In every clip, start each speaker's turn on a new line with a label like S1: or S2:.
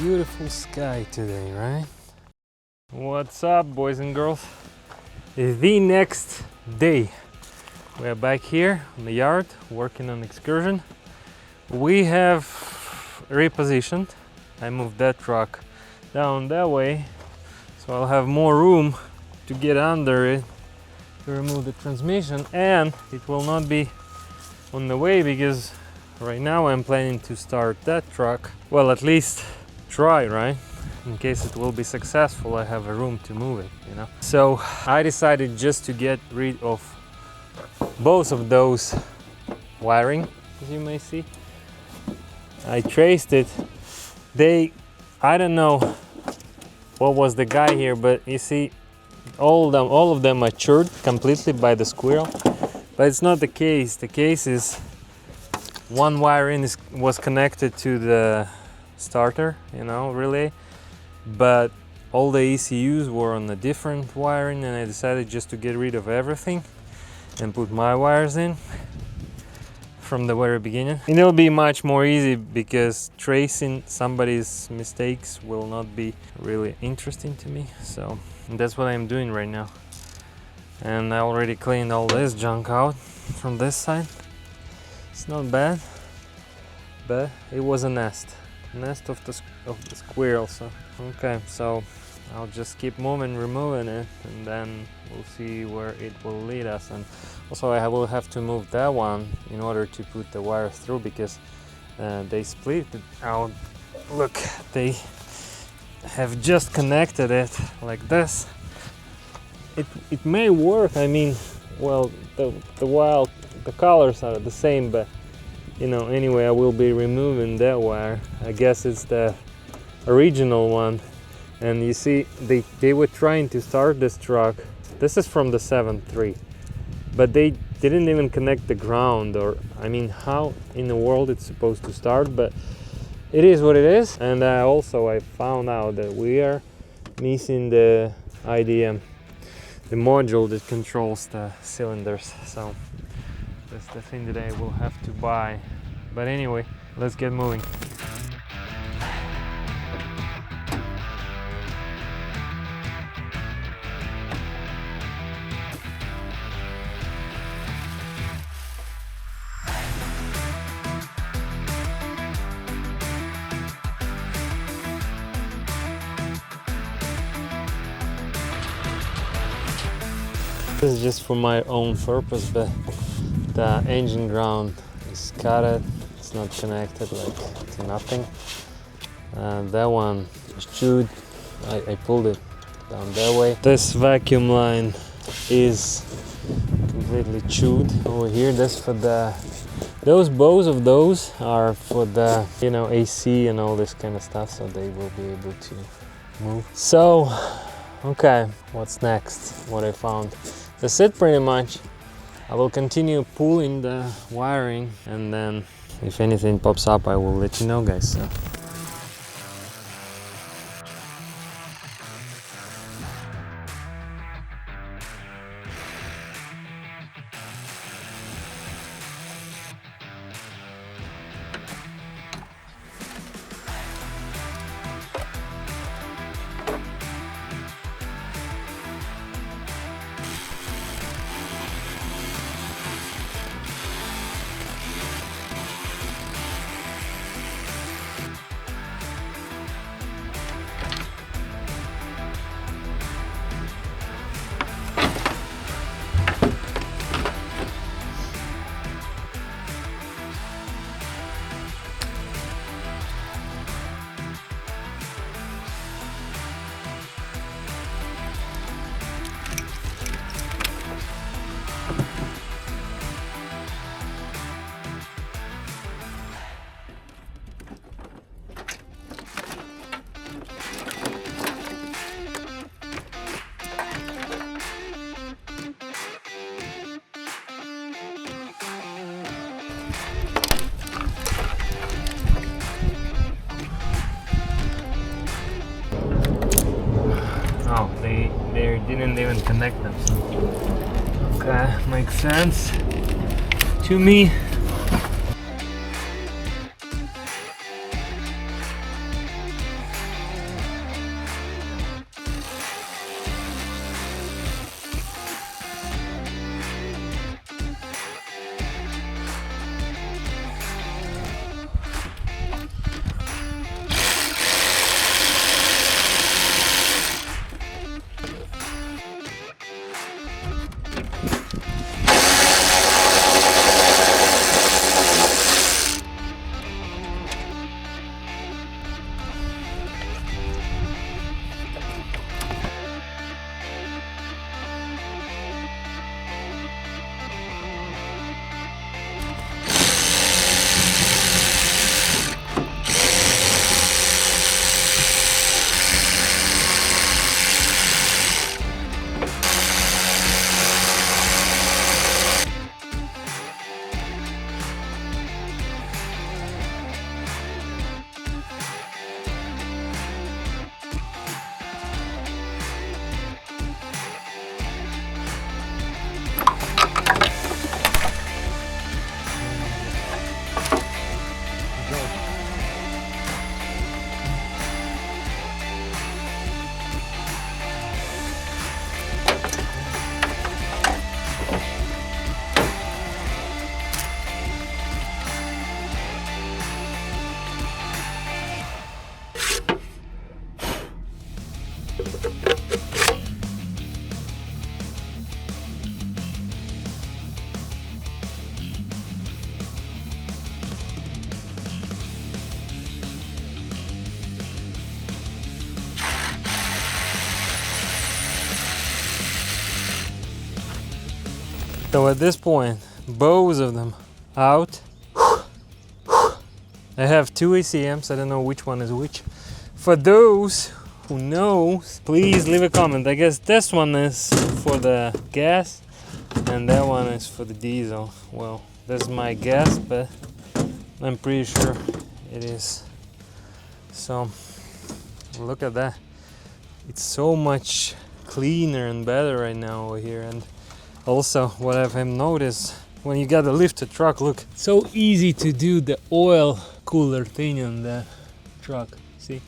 S1: beautiful sky today, right? What's up, boys and girls? It's the next day. We're back here in the yard working on Excursion. We have repositioned. I moved that truck down that way, so I'll have more room to get under it to remove the transmission, and it will not be on the way because right now I'm planning to start that truck. Well, at least try, right? In case it will be successful, I have a room to move it, you know. So I decided just to get rid of both of those wiring, as you may see. I traced it. I don't know what was the guy here, but you see all of them matured completely by the squirrel. But it's not the case. The case is one wiring was connected to the starter, you know, relay, but all the ECUs were on a different wiring, and I decided just to get rid of everything and put my wires in from the very beginning. And it'll be much more easy because tracing somebody's mistakes will not be really interesting to me. So that's what I'm doing right now. And I already cleaned all this junk out from this side. It's not bad, but it was a nest of the squirrel. So okay, so I'll just keep removing it, and then we'll see where it will lead us. And also I will have to move that one in order to put the wire through, because they split it out. Look, they have just connected it like this. It may work. I mean, well, the colors are the same, but you know, anyway, I will be removing that wire. I guess it's the original one. And you see, they were trying to start this truck. This is from the 7.3, but they didn't even connect the ground, or I mean, how in the world it's supposed to start? But it is what it is. And I found out that we are missing the IDM, the module that controls the cylinders. So that's the thing that I will have to buy. But anyway, let's get moving. This is just for my own purpose, but the engine ground is cut. It's not connected, like, to nothing. That one is chewed. I pulled it down that way. This vacuum line is completely chewed over here. That's for both of those are for the, you know, AC and all this kind of stuff, so they will be able to move. So, okay, what's next? What I found. That's it pretty much. I will continue pulling the wiring, and then if anything pops up, I will let you know, guys. So. They didn't even connect them. So. Okay, makes sense to me. So at this point, both of them out. I have two ACMs, I don't know which one is which. For those who knows, please leave a comment. I guess this one is for the gas and that one is for the diesel. Well, that's my guess, but I'm pretty sure it is. So look at that. It's so much cleaner and better right now over here. And also what I've noticed, when you gotta lift a truck, look, so easy to do the oil cooler thing on the truck. See,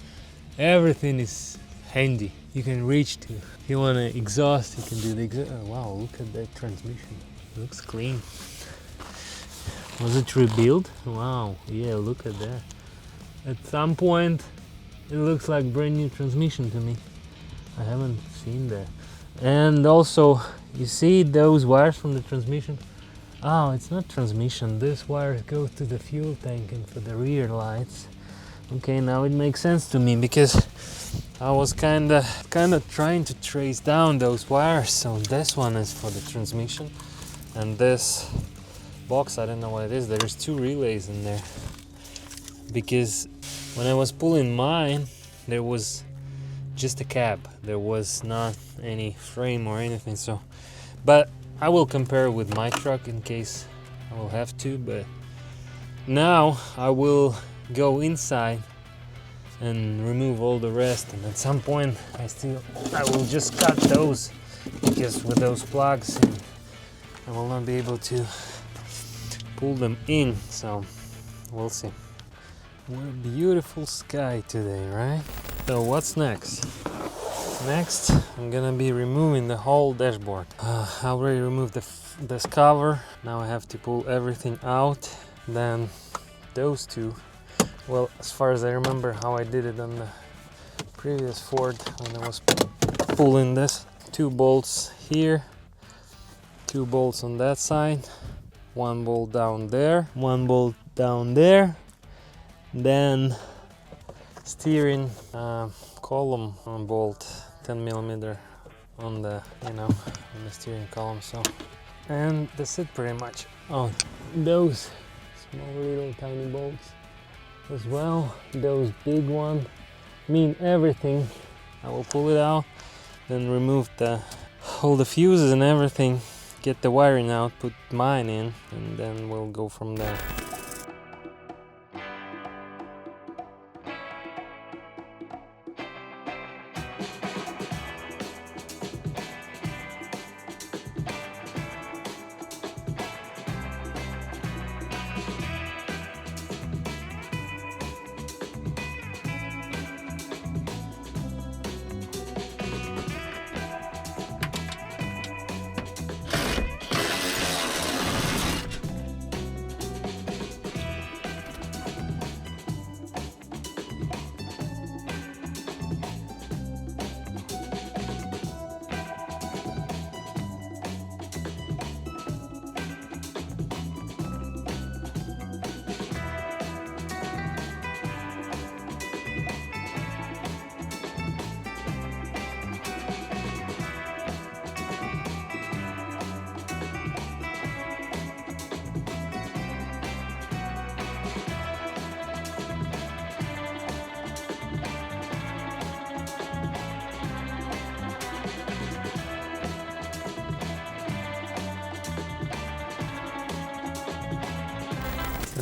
S1: everything is handy. You can reach to. If you want to exhaust, you can do the exhaust. Oh, wow, look at that transmission. It looks clean. Was it rebuilt? Wow, yeah, look at that. At some point, it looks like brand new transmission to me. I haven't seen that. And also, you see those wires from the transmission? Oh, it's not transmission. This wire goes to the fuel tank and for the rear lights. Okay, now it makes sense to me because I was kind of trying to trace down those wires. So this one is for the transmission, and this box, I don't know what it is. There's two relays in there because when I was pulling mine, there was just a cab. There was not any frame or anything. So, but I will compare with my truck in case I will have to. But now I will go inside and remove all the rest, and at some point I will just cut those, because with those plugs I will not be able to pull them in. So we'll see. What a beautiful sky today, right? So what's next? Next I'm gonna be removing the whole dashboard. I already removed this cover. Now I have to pull everything out. Then those two, well, as far as I remember how I did it on the previous Ford when I was pulling this, 2 bolts here, 2 bolts on that side, 1 bolt down there, 1 bolt down there, then steering column bolt 10mm on the on the steering column. So, and that's it pretty much. Oh, those small little tiny bolts as well, those big one, everything. I will pull it out, then remove all the fuses and everything, get the wiring out, put mine in, and then we'll go from there.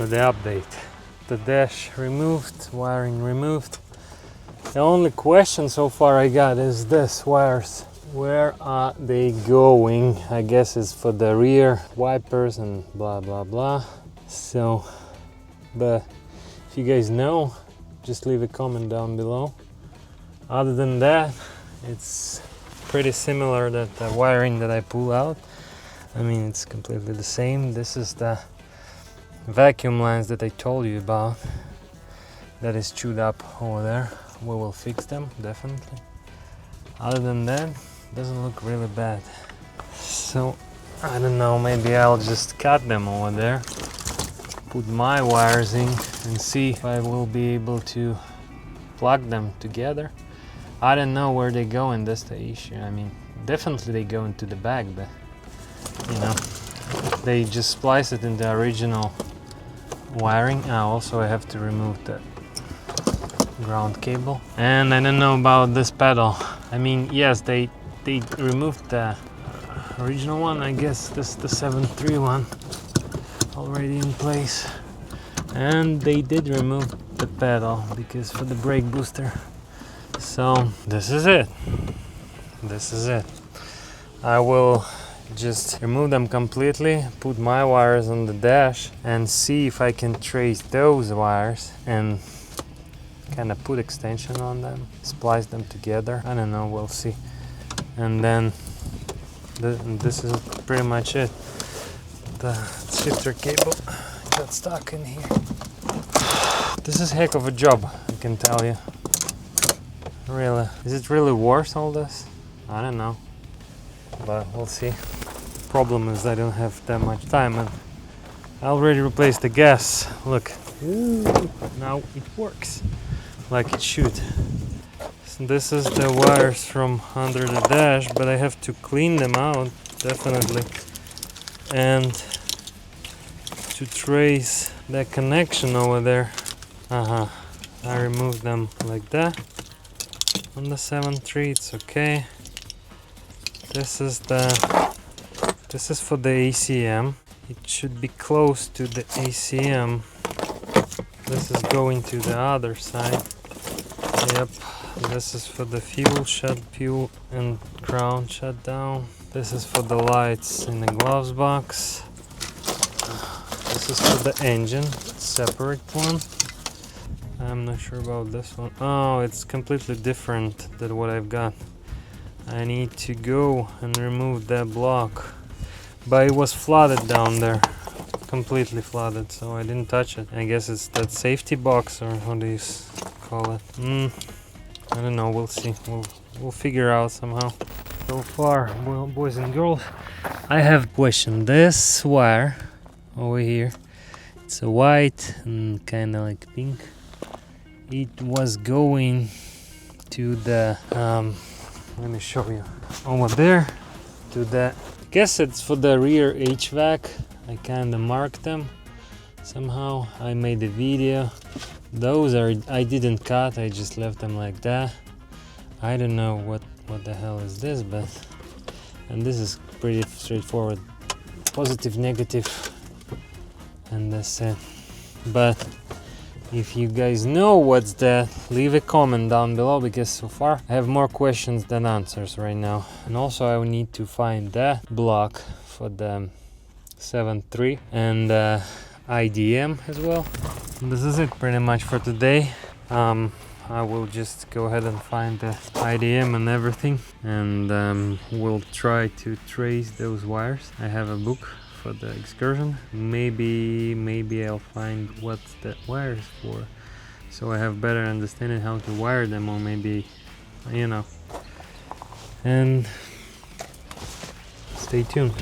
S1: So the update. The dash removed, wiring removed. The only question so far I got is this wires. Where are they going? I guess it's for the rear wipers and blah blah blah. So, but if you guys know, just leave a comment down below. Other than that, it's pretty similar that the wiring that I pull out. I mean, it's completely the same. This is the vacuum lines that I told you about that is chewed up over there. We will fix them, definitely. Other than that, doesn't look really bad. So, I don't know, maybe I'll just cut them over there, put my wires in and see if I will be able to plug them together. I don't know where they go, and that's the issue. I mean, definitely they go into the bag, but you know, they just splice it in the original wiring. Also I have to remove the ground cable. And I don't know about this pedal. I mean, yes, they removed the original one. I guess this is the 7.3 one already in place. And they did remove the pedal because for the brake booster. So this is it. This is it. I will just remove them completely, put my wires on the dash and see if I can trace those wires and kind of put extension on them, splice them together. I don't know, we'll see. And then this is pretty much it. The shifter cable got stuck in here. This is a heck of a job, I can tell you. Really. Is it really worth all this? I don't know, but we'll see. Problem is I don't have that much time, and I already replaced the gas. Look, ooh, now it works like it should. So this is the wires from under the dash, but I have to clean them out, definitely, and to trace that connection over there. I removed them like that. On the 7.3 it's okay. This is for the ACM. It should be close to the ACM. This is going to the other side. Yep. This is for the fuel and ground shutdown. This is for the lights in the gloves box. This is for the engine, separate one. I'm not sure about this one. Oh, it's completely different than what I've got. I need to go and remove that block. But it was flooded down there. Completely flooded, so I didn't touch it. I guess it's that safety box, or how do you call it? I don't know, we'll see. We'll figure out somehow. So far, well, boys and girls, I have questioned this wire over here. It's a white and kind of like pink. It was going to the let me show you over there to the, I guess it's for the rear HVAC. I kind of marked them somehow. I made a video. Those are, I didn't cut, I just left them like that. I don't know what the hell is this, but, and this is pretty straightforward, positive, negative, and that's it. But if you guys know what's that, leave a comment down below, because so far I have more questions than answers right now. And also I will need to find that block for the 7.3 and IDM as well. And this is it pretty much for today. I will just go ahead and find the IDM and everything, and we'll try to trace those wires. I have a book for the Excursion. Maybe I'll find what the wire is for, so I have better understanding how to wire them, or maybe, you know. And stay tuned.